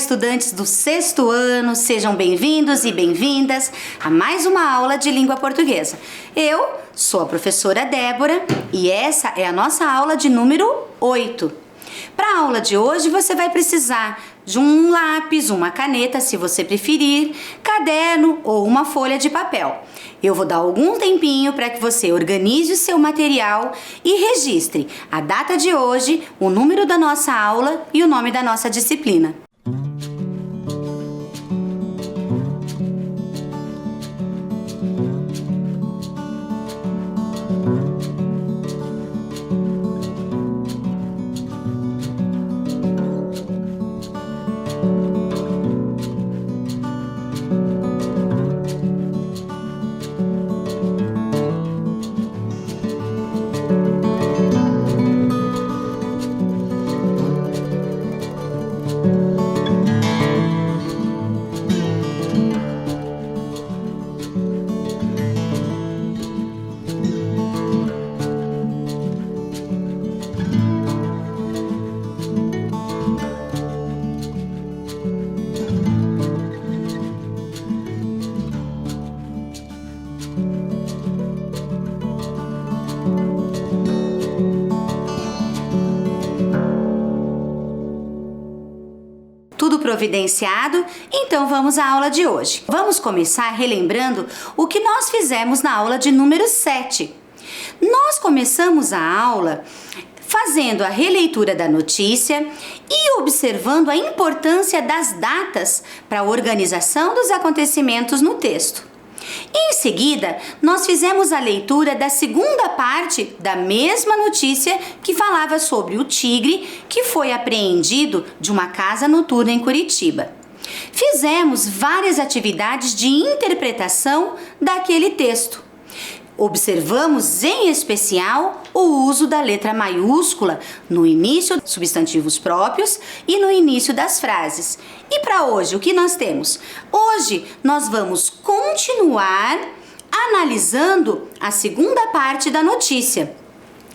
estudantes do 6º ano, sejam bem-vindos e bem-vindas a mais uma aula de língua portuguesa. Eu sou a professora Débora e essa é a nossa aula de número 8. Para a aula de hoje você vai precisar de um lápis, uma caneta, se você preferir, caderno ou uma folha de papel. Eu vou dar algum tempinho para que você organize o seu material e registre a data de hoje, o número da nossa aula e o nome da nossa disciplina. Tudo providenciado? Então vamos à aula de hoje. Vamos começar relembrando o que nós fizemos na aula de número 7. Nós começamos a aula fazendo a releitura da notícia e observando a importância das datas para a organização dos acontecimentos no texto. Em seguida, nós fizemos a leitura da segunda parte da mesma notícia que falava sobre o tigre que foi apreendido de uma casa noturna em Curitiba. Fizemos várias atividades de interpretação daquele texto. Observamos em especial o uso da letra maiúscula no início dos substantivos próprios e no início das frases. E para hoje, o que nós temos? Hoje nós vamos continuar analisando a segunda parte da notícia,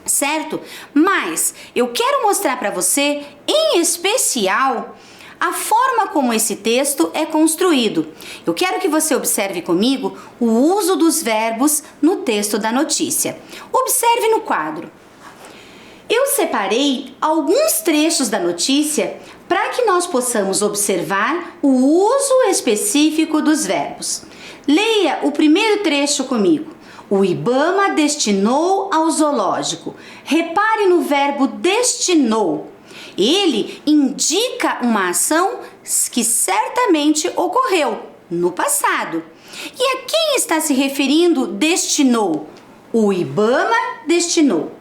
certo? Mas eu quero mostrar para você, em especial, a forma como esse texto é construído. Eu quero que você observe comigo o uso dos verbos no texto da notícia. Observe no quadro. Eu separei alguns trechos da notícia para que nós possamos observar o uso específico dos verbos. Leia o primeiro trecho comigo. O IBAMA destinou ao zoológico. Repare no verbo destinou. Ele indica uma ação que certamente ocorreu no passado. E a quem está se referindo destinou? O IBAMA destinou.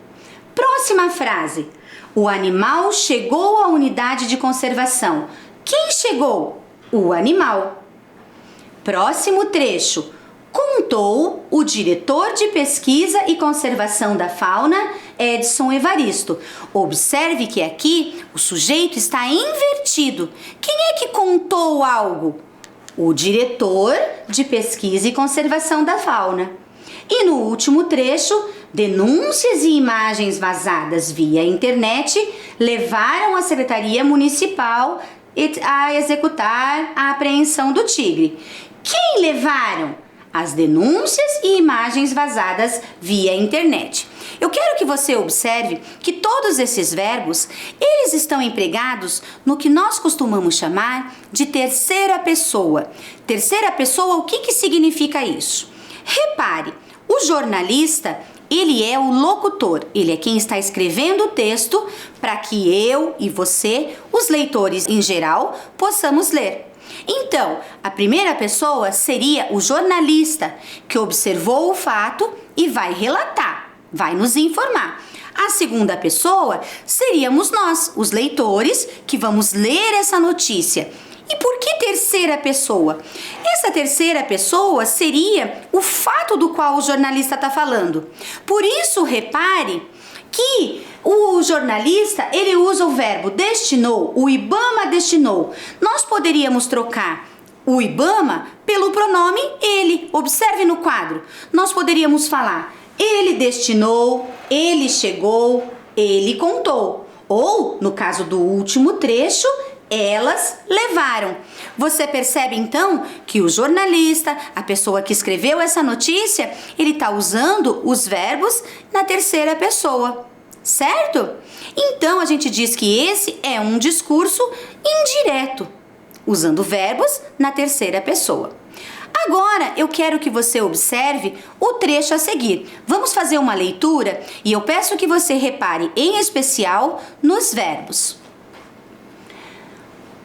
Próxima frase. O animal chegou à unidade de conservação. Quem chegou? O animal. Próximo trecho. Contou o diretor de pesquisa e conservação da fauna, Edson Evaristo. Observe que aqui o sujeito está invertido. Quem é que contou algo? O diretor de pesquisa e conservação da fauna. E no último trecho, denúncias e imagens vazadas via internet levaram a Secretaria Municipal a executar a apreensão do tigre. Quem levaram? As denúncias e imagens vazadas via internet. Eu quero que você observe que todos esses verbos, eles estão empregados no que nós costumamos chamar de terceira pessoa. Terceira pessoa, o que significa isso? Repare, o jornalista, ele é o locutor, ele é quem está escrevendo o texto para que eu e você, os leitores em geral, possamos ler. Então, a primeira pessoa seria o jornalista, que observou o fato e vai relatar, vai nos informar. A segunda pessoa seríamos nós, os leitores, que vamos ler essa notícia. E por que terceira pessoa? Essa terceira pessoa seria o fato do qual o jornalista está falando. Por isso, repare que o jornalista, ele usa o verbo destinou, o IBAMA destinou. Nós poderíamos trocar o IBAMA pelo pronome ele. Observe no quadro. Nós poderíamos falar ele destinou, ele chegou, ele contou. Ou, no caso do último trecho, Elas levaram. Você percebe então que o jornalista, a pessoa que escreveu essa notícia, ele está usando os verbos na terceira pessoa, certo? Então a gente diz que esse é um discurso indireto, usando verbos na terceira pessoa. Agora eu quero que você observe o trecho a seguir. Vamos fazer uma leitura e eu peço que você repare em especial nos verbos.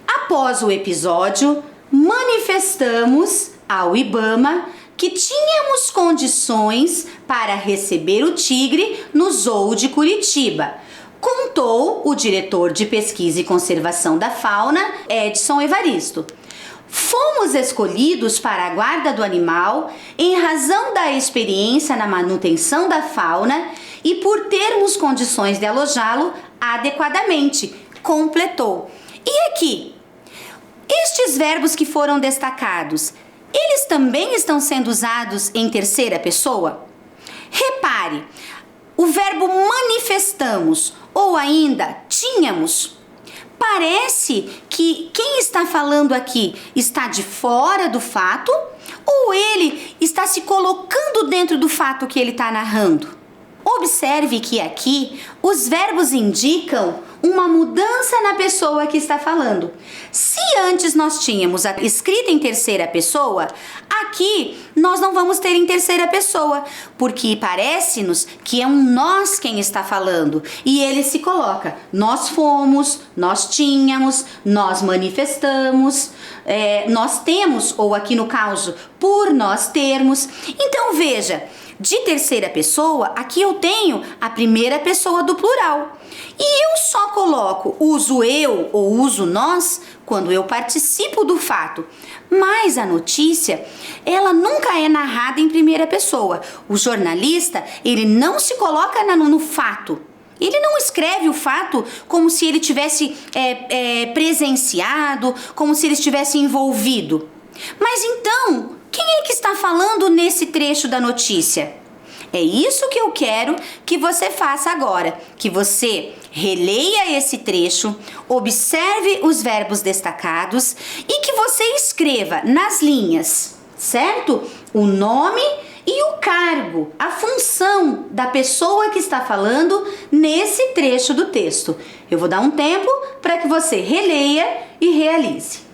Após o episódio, manifestamos ao IBAMA que tínhamos condições para receber o tigre no Zoo de Curitiba, contou o diretor de Pesquisa e Conservação da Fauna, Edson Evaristo. Fomos escolhidos para a guarda do animal em razão da experiência na manutenção da fauna e por termos condições de alojá-lo adequadamente, completou. E aqui? Estes verbos que foram destacados, eles também estão sendo usados em terceira pessoa? Repare, o verbo manifestamos ou ainda tínhamos. Parece que quem está falando aqui está de fora do fato ou ele está se colocando dentro do fato que ele está narrando? Observe que aqui os verbos indicam uma mudança na pessoa que está falando. Se antes nós tínhamos a escrita em terceira pessoa, aqui nós não vamos ter em terceira pessoa, porque parece-nos que é um nós quem está falando. E ele se coloca, nós fomos, nós tínhamos, nós manifestamos, nós temos, ou aqui no caso, por nós termos. Então veja, de terceira pessoa, aqui eu tenho a primeira pessoa do plural. E eu só coloco uso eu ou uso nós quando eu participo do fato. Mas a notícia, ela nunca é narrada em primeira pessoa. O jornalista, ele não se coloca no fato. Ele não escreve o fato como se ele tivesse presenciado, como se ele estivesse envolvido. Mas então, quem é que está falando nesse trecho da notícia? É isso que eu quero que você faça agora, que você releia esse trecho, observe os verbos destacados e que você escreva nas linhas, certo? O nome e o cargo, a função da pessoa que está falando nesse trecho do texto. Eu vou dar um tempo para que você releia e realize.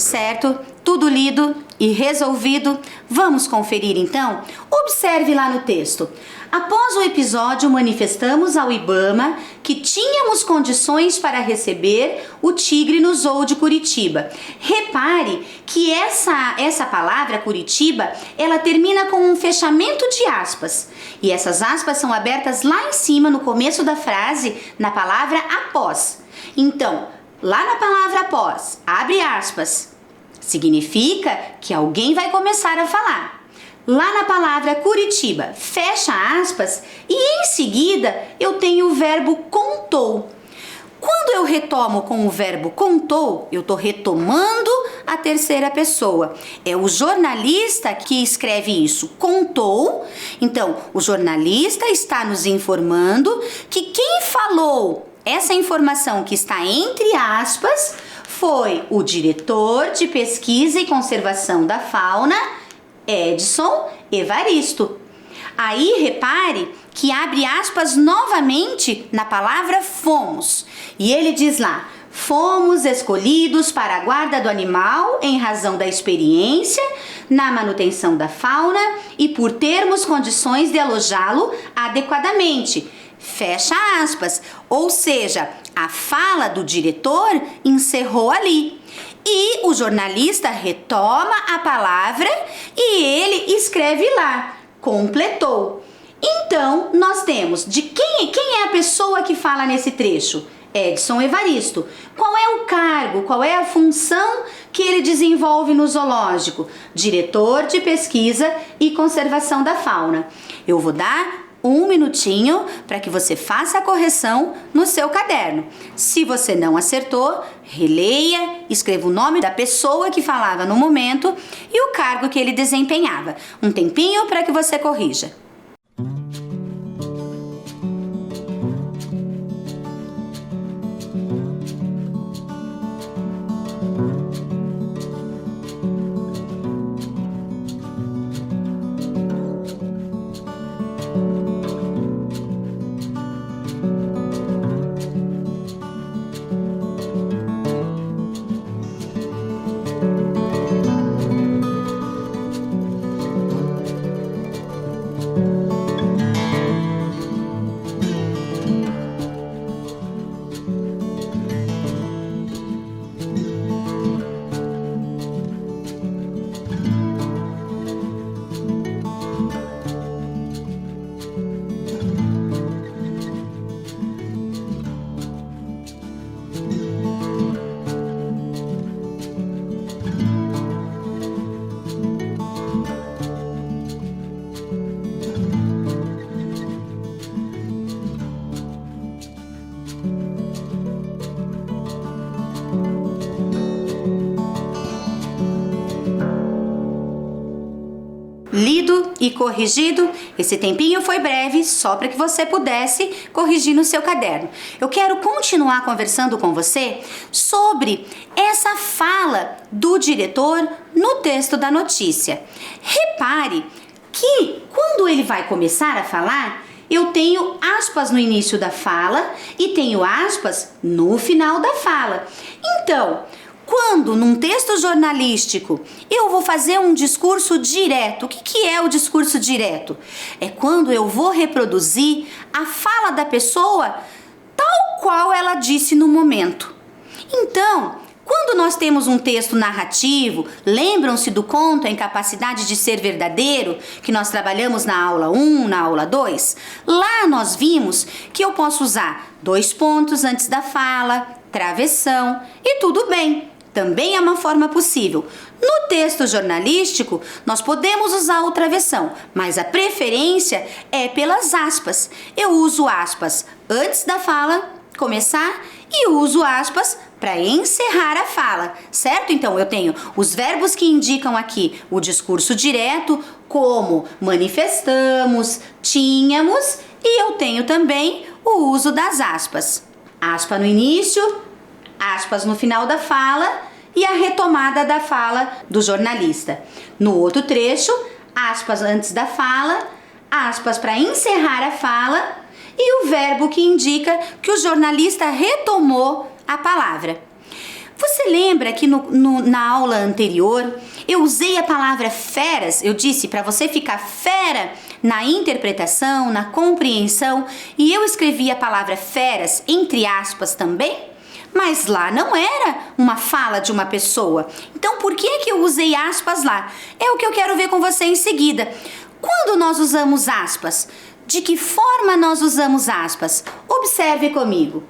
Certo? Tudo lido e resolvido. Vamos conferir então? Observe lá no texto. Após o episódio, manifestamos ao IBAMA que tínhamos condições para receber o tigre no zoo de Curitiba. Repare que essa palavra Curitiba, ela termina com um fechamento de aspas. E essas aspas são abertas lá em cima, no começo da frase, na palavra após. Então, lá na palavra após, abre aspas, significa que alguém vai começar a falar. Lá na palavra Curitiba, fecha aspas, e em seguida eu tenho o verbo contou. Quando eu retomo com o verbo contou, eu estou retomando a terceira pessoa. É o jornalista que escreve isso, contou. Então, o jornalista está nos informando que quem falou essa informação que está entre aspas foi o diretor de pesquisa e conservação da fauna, Edson Evaristo. Aí repare que abre aspas novamente na palavra fomos. E ele diz lá, fomos escolhidos para a guarda do animal em razão da experiência na manutenção da fauna e por termos condições de alojá-lo adequadamente. Fecha aspas. Ou seja, a fala do diretor encerrou ali. E o jornalista retoma a palavra e ele escreve lá, completou. Então, nós temos de quem é a pessoa que fala nesse trecho? Edson Evaristo. Qual é o cargo, qual é a função que ele desenvolve no zoológico? Diretor de pesquisa e conservação da fauna. Eu vou dar um minutinho para que você faça a correção no seu caderno. Se você não acertou, releia, escreva o nome da pessoa que falava no momento e o cargo que ele desempenhava. Um tempinho para que você corrija. Lido e corrigido, esse tempinho foi breve, só para que você pudesse corrigir no seu caderno. Eu quero continuar conversando com você sobre essa fala do diretor no texto da notícia. Repare que quando ele vai começar a falar, eu tenho aspas no início da fala e tenho aspas no final da fala. Então, quando num texto jornalístico eu vou fazer um discurso direto, o que é o discurso direto? É quando eu vou reproduzir a fala da pessoa tal qual ela disse no momento. Então, quando nós temos um texto narrativo, lembram-se do conto A Incapacidade de Ser Verdadeiro, que nós trabalhamos na aula 1, na aula 2? Lá nós vimos que eu posso usar 2 pontos antes da fala, travessão e tudo bem. Também é uma forma possível. No texto jornalístico, nós podemos usar o travessão, mas a preferência é pelas aspas. Eu uso aspas antes da fala começar e uso aspas para encerrar a fala, certo? Então, eu tenho os verbos que indicam aqui o discurso direto, como manifestamos, tínhamos, e eu tenho também o uso das aspas. Aspa no início, aspas no final da fala e a retomada da fala do jornalista. No outro trecho, aspas antes da fala, aspas para encerrar a fala e o verbo que indica que o jornalista retomou a palavra. Você lembra que na aula anterior eu usei a palavra feras? Eu disse para você ficar fera na interpretação, na compreensão, e eu escrevi a palavra feras entre aspas também? Mas lá não era uma fala de uma pessoa. Então por que eu usei aspas lá? É o que eu quero ver com você em seguida. Quando nós usamos aspas? De que forma nós usamos aspas? Observe comigo.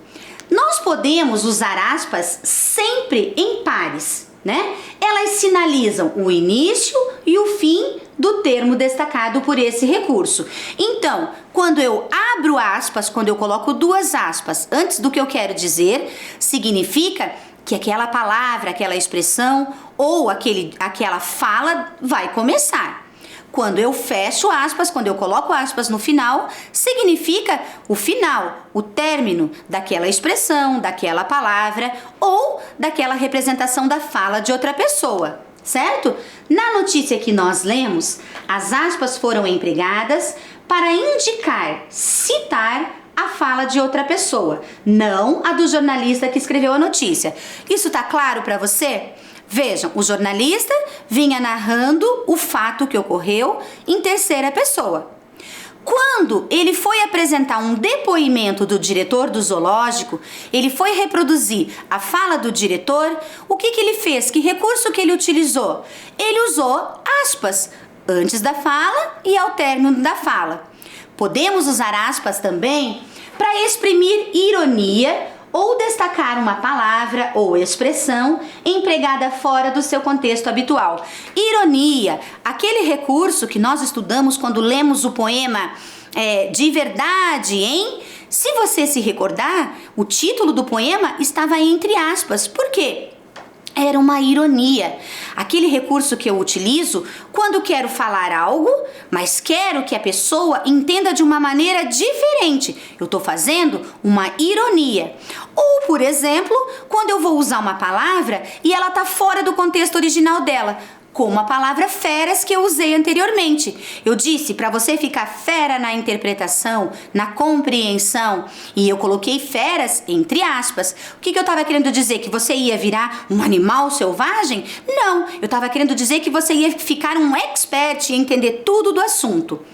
Nós podemos usar aspas sempre em pares, né? Elas sinalizam o início e o fim do termo destacado por esse recurso. Então, quando eu abro aspas, quando eu coloco duas aspas antes do que eu quero dizer, significa que aquela palavra, aquela expressão ou aquela fala vai começar. Quando eu fecho aspas, quando eu coloco aspas no final, significa o final, o término daquela expressão, daquela palavra ou daquela representação da fala de outra pessoa, certo? Na notícia que nós lemos, as aspas foram empregadas para indicar, citar a fala de outra pessoa, não a do jornalista que escreveu a notícia. Isso tá claro para você? Vejam, o jornalista vinha narrando o fato que ocorreu em terceira pessoa. Quando ele foi apresentar um depoimento do diretor do zoológico, ele foi reproduzir a fala do diretor, o que ele fez? Que recurso que ele utilizou? Ele usou aspas antes da fala e ao término da fala. Podemos usar aspas também para exprimir ironia ou destacar uma palavra ou expressão empregada fora do seu contexto habitual. Ironia, aquele recurso que nós estudamos quando lemos o poema De Verdade, hein? Se você se recordar, o título do poema estava entre aspas. Por quê? Era uma ironia, aquele recurso que eu utilizo quando quero falar algo, mas quero que a pessoa entenda de uma maneira diferente. Eu estou fazendo uma ironia. Ou, por exemplo, quando eu vou usar uma palavra e ela está fora do contexto original dela, como a palavra feras que eu usei anteriormente. Eu disse para você ficar fera na interpretação, na compreensão, e eu coloquei feras entre aspas. O que eu estava querendo dizer? Que você ia virar um animal selvagem? Não, eu estava querendo dizer que você ia ficar um expert e entender tudo do assunto.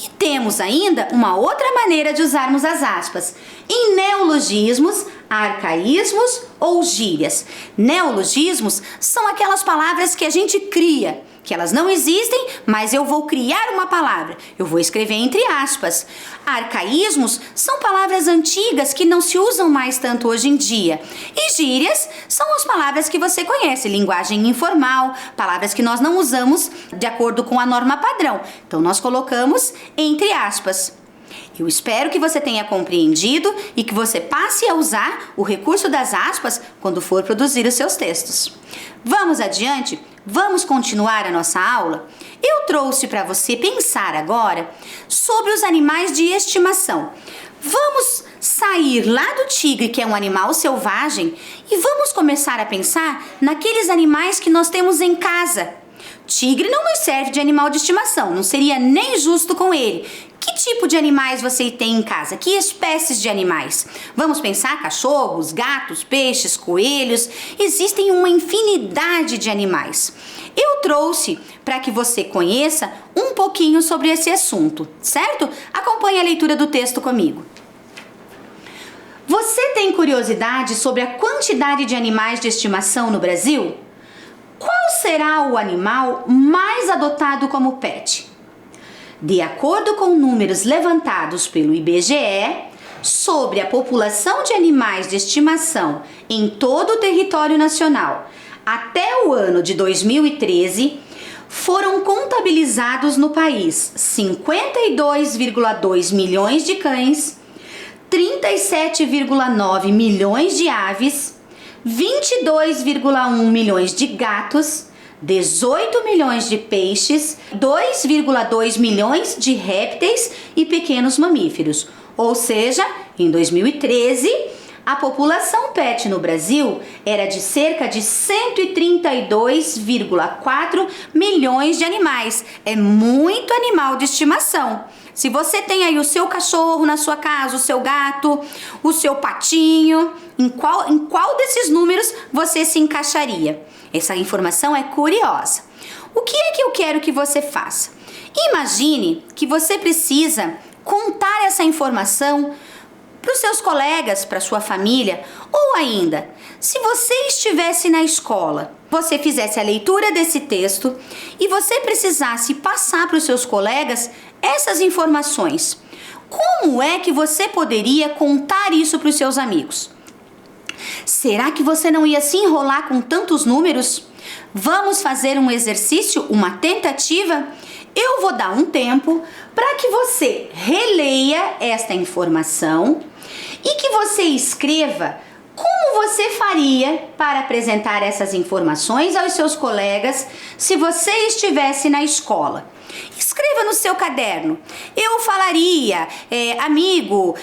E temos ainda uma outra maneira de usarmos as aspas. Em neologismos, arcaísmos ou gírias. Neologismos são aquelas palavras que a gente cria, que elas não existem, mas eu vou criar uma palavra. Eu vou escrever entre aspas. Arcaísmos são palavras antigas que não se usam mais tanto hoje em dia. E gírias são as palavras que você conhece, linguagem informal, palavras que nós não usamos de acordo com a norma padrão. Então nós colocamos entre aspas. Eu espero que você tenha compreendido e que você passe a usar o recurso das aspas quando for produzir os seus textos. Vamos adiante? Vamos continuar a nossa aula? Eu trouxe para você pensar agora sobre os animais de estimação. Vamos sair lá do tigre, que é um animal selvagem, e vamos começar a pensar naqueles animais que nós temos em casa. Tigre não nos serve de animal de estimação, não seria nem justo com ele. Que tipo de animais você tem em casa? Que espécies de animais? Vamos pensar cachorros, gatos, peixes, coelhos. Existem uma infinidade de animais. Eu trouxe para que você conheça um pouquinho sobre esse assunto, certo? Acompanhe a leitura do texto comigo. Você tem curiosidade sobre a quantidade de animais de estimação no Brasil? Qual será o animal mais adotado como pet? De acordo com números levantados pelo IBGE, sobre a população de animais de estimação em todo o território nacional, até o ano de 2013, foram contabilizados no país 52,2 milhões de cães, 37,9 milhões de aves, 22,1 milhões de gatos, 18 milhões de peixes, 2,2 milhões de répteis e pequenos mamíferos. Ou seja, em 2013, A população pet no Brasil era de cerca de 132,4 milhões de animais. É muito animal de estimação. Se você tem aí o seu cachorro na sua casa, o seu gato, o seu patinho, em qual desses números você se encaixaria? Essa informação é curiosa. O que é que eu quero que você faça? Imagine que você precisa contar essa informação para os seus colegas, para sua família, ou ainda, se você estivesse na escola, você fizesse a leitura desse texto e você precisasse passar para os seus colegas essas informações. Como é que você poderia contar isso para os seus amigos? Será que você não ia se enrolar com tantos números? Vamos fazer um exercício, uma tentativa? Eu vou dar um tempo para que você releia esta informação e que você escreva como você faria para apresentar essas informações aos seus colegas se você estivesse na escola. Escreva no seu caderno. Eu falaria, amigo,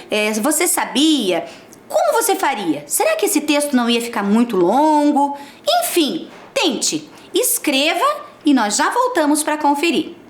você sabia? Como você faria? Será que esse texto não ia ficar muito longo? Enfim, tente, escreva e nós já voltamos para conferir.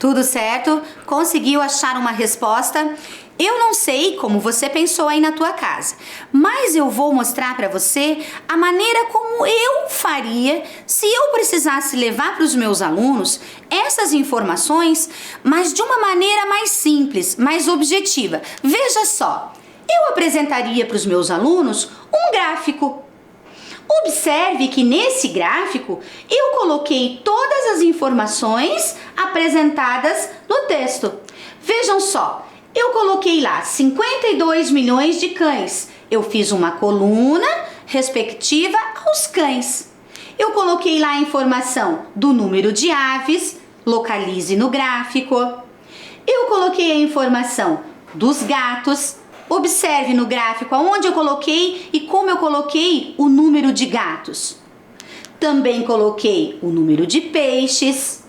Tudo certo? Conseguiu achar uma resposta? Eu não sei como você pensou aí na tua casa, mas eu vou mostrar para você a maneira como eu faria se eu precisasse levar para os meus alunos essas informações, mas de uma maneira mais simples, mais objetiva. Veja só, eu apresentaria para os meus alunos um gráfico. Observe que nesse gráfico eu coloquei todas as informações apresentadas no texto. Vejam só, eu coloquei lá 52 milhões de cães. Eu fiz uma coluna respectiva aos cães. Eu coloquei lá a informação do número de aves, localize no gráfico. Eu coloquei a informação dos gatos. Observe no gráfico aonde eu coloquei e como eu coloquei o número de gatos. Também coloquei o número de peixes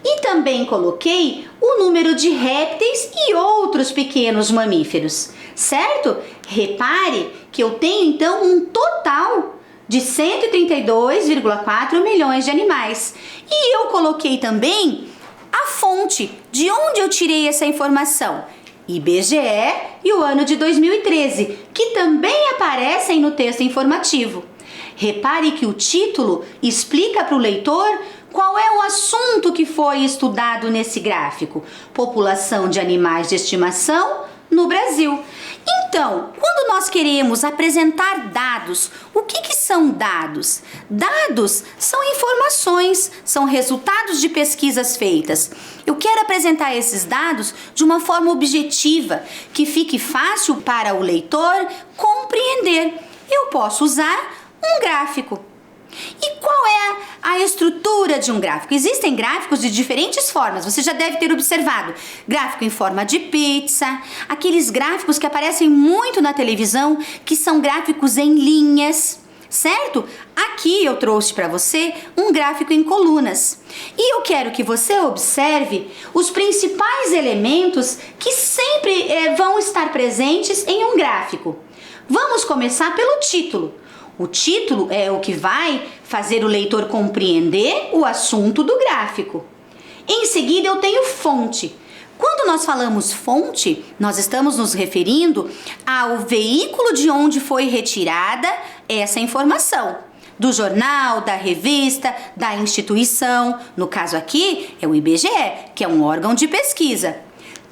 e também coloquei o número de répteis e outros pequenos mamíferos, certo? Repare que eu tenho então um total de 132,4 milhões de animais. E eu coloquei também a fonte de onde eu tirei essa informação. IBGE e o ano de 2013, que também aparecem no texto informativo. Repare que o título explica para o leitor qual é o assunto que foi estudado nesse gráfico: população de animais de estimação no Brasil. Então, quando nós queremos apresentar dados, o que são dados? Dados são informações, são resultados de pesquisas feitas. Eu quero apresentar esses dados de uma forma objetiva, que fique fácil para o leitor compreender. Eu posso usar um gráfico. E qual é a estrutura de um gráfico? Existem gráficos de diferentes formas, você já deve ter observado. Gráfico em forma de pizza, aqueles gráficos que aparecem muito na televisão, que são gráficos em linhas, certo? Aqui eu trouxe para você um gráfico em colunas. E eu quero que você observe os principais elementos que sempre vão estar presentes em um gráfico. Vamos começar pelo título. O título é o que vai fazer o leitor compreender o assunto do gráfico. Em seguida, eu tenho fonte. Quando nós falamos fonte, nós estamos nos referindo ao veículo de onde foi retirada essa informação. Do jornal, da revista, da instituição. No caso aqui, é o IBGE, que é um órgão de pesquisa.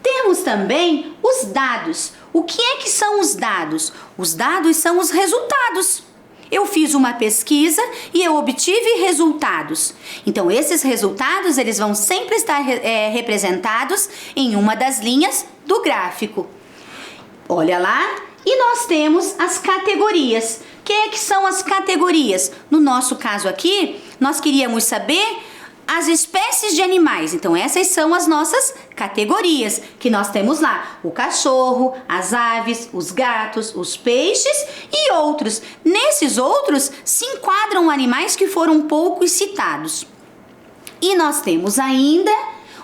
Temos também os dados. O que é que são os dados? Os dados são os resultados. Eu fiz uma pesquisa e eu obtive resultados. Então, esses resultados, eles vão sempre estar representados em uma das linhas do gráfico. Olha lá, e nós temos as categorias. O que é que são as categorias? No nosso caso aqui, nós queríamos saber as espécies de animais. Então, essas são as nossas categorias que nós temos lá: o cachorro, as aves, os gatos, os peixes e outros. Nesses outros se enquadram animais que foram poucos citados. E nós temos ainda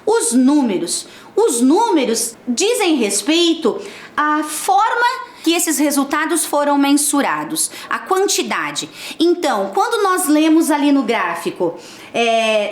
os números. Os números dizem respeito à forma que esses resultados foram mensurados, a quantidade. Então, quando nós lemos ali no gráfico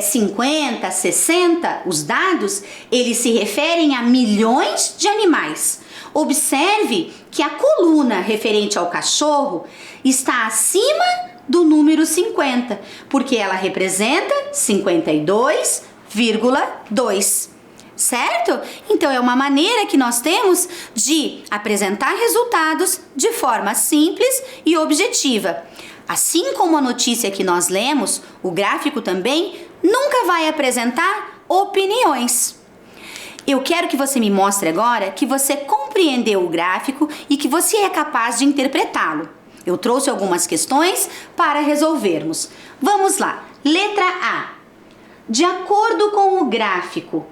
50, 60, os dados, eles se referem a milhões de animais. Observe que a coluna referente ao cachorro está acima do número 50, porque ela representa 52,2. Certo? Então, é uma maneira que nós temos de apresentar resultados de forma simples e objetiva. Assim como a notícia que nós lemos, o gráfico também nunca vai apresentar opiniões. Eu quero que você me mostre agora que você compreendeu o gráfico e que você é capaz de interpretá-lo. Eu trouxe algumas questões para resolvermos. Vamos lá. Letra A. De acordo com o gráfico,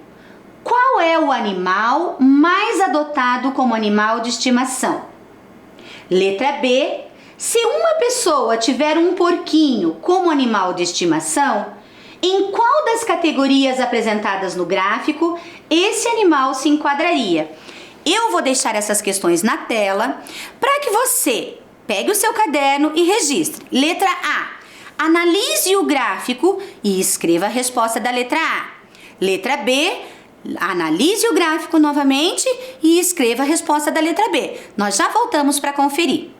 qual é o animal mais adotado como animal de estimação? Letra B. Se uma pessoa tiver um porquinho como animal de estimação, em qual das categorias apresentadas no gráfico esse animal se enquadraria? Eu vou deixar essas questões na tela para que você pegue o seu caderno e registre. Letra A. Analise o gráfico e escreva a resposta da letra A. Letra B. Analise o gráfico novamente e escreva a resposta da letra B. Nós já voltamos para conferir.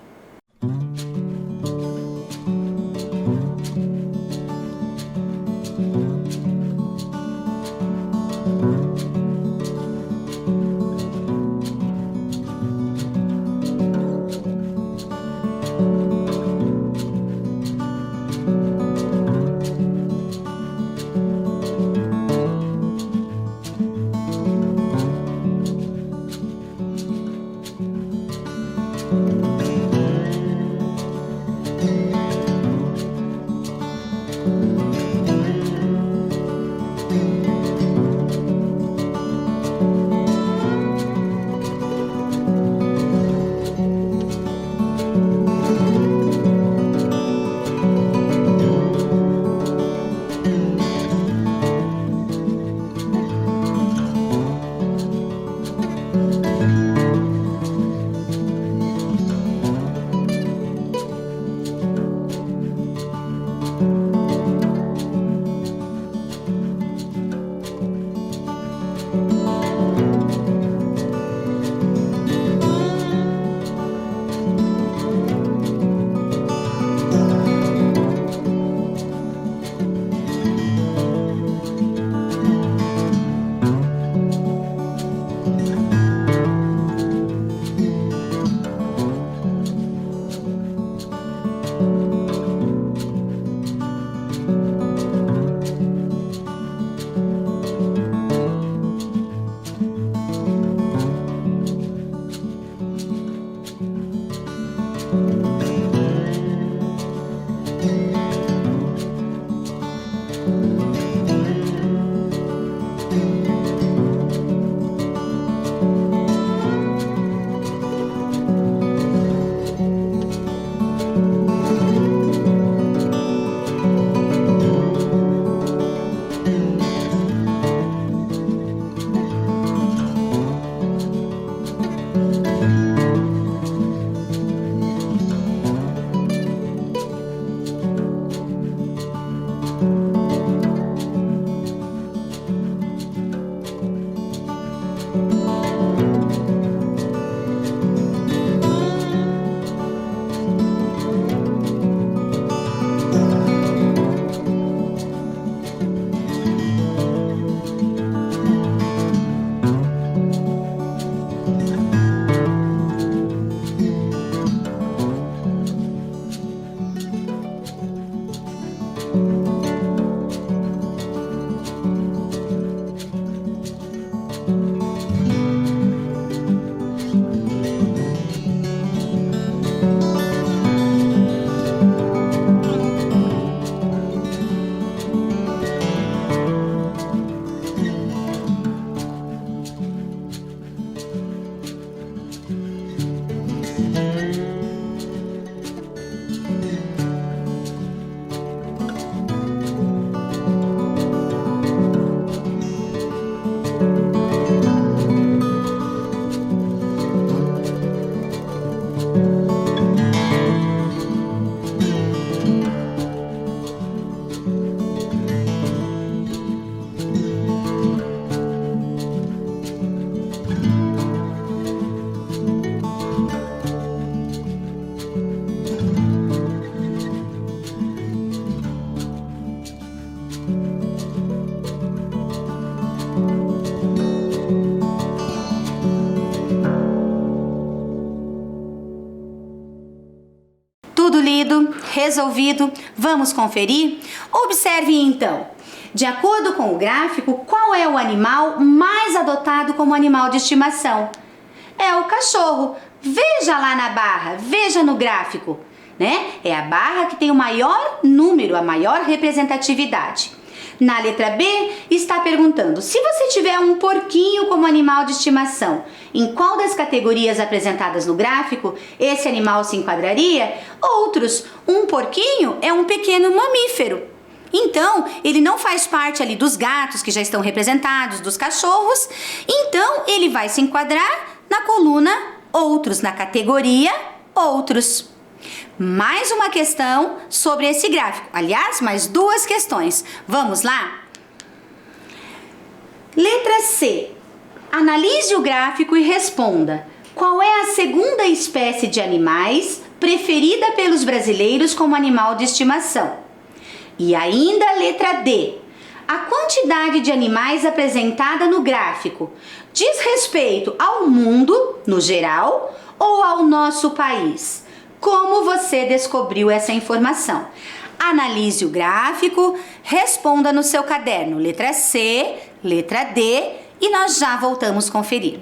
Tudo lido, resolvido, vamos conferir? Observe então. De acordo com o gráfico, qual é o animal mais adotado como animal de estimação? É o cachorro. Veja lá na barra, veja no gráfico, né? É a barra que tem o maior número, a maior representatividade. Na letra B, está perguntando, se você tiver um porquinho como animal de estimação, em qual das categorias apresentadas no gráfico esse animal se enquadraria? Outros, um porquinho é um pequeno mamífero. Então, ele não faz parte ali dos gatos que já estão representados, dos cachorros, então ele vai se enquadrar na coluna outros, na categoria outros. Mais uma questão sobre esse gráfico. Aliás, mais duas questões. Vamos lá? Letra C. Analise o gráfico e responda: qual é a segunda espécie de animais preferida pelos brasileiros como animal de estimação? E ainda letra D. A quantidade de animais apresentada no gráfico diz respeito ao mundo, no geral, ou ao nosso país? Como você descobriu essa informação? Analise o gráfico, responda no seu caderno, letra C, letra D, e nós já voltamos conferir.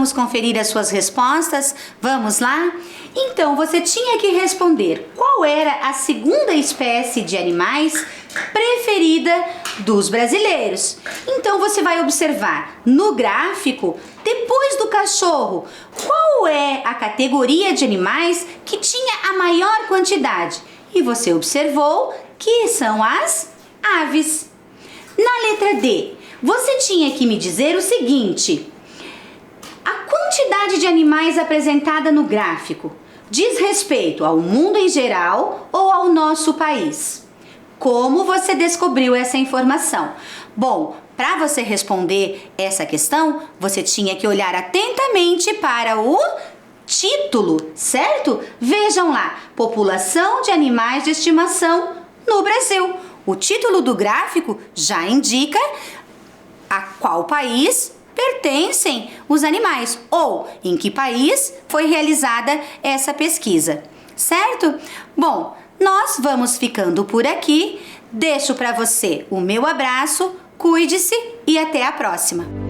Vamos conferir as suas respostas? Vamos lá? Então, você tinha que responder qual era a segunda espécie de animais preferida dos brasileiros. Então, você vai observar no gráfico, depois do cachorro, qual é a categoria de animais que tinha a maior quantidade? E você observou que são as aves. Na letra D, você tinha que me dizer o seguinte: a quantidade de animais apresentada no gráfico diz respeito ao mundo em geral ou ao nosso país? Como você descobriu essa informação? Bom, para você responder essa questão, você tinha que olhar atentamente para o título, certo? Vejam lá, população de animais de estimação no Brasil. O título do gráfico já indica a qual país pertencem os animais ou em que país foi realizada essa pesquisa, certo? Bom, nós vamos ficando por aqui. Deixo para você o meu abraço, cuide-se e até a próxima!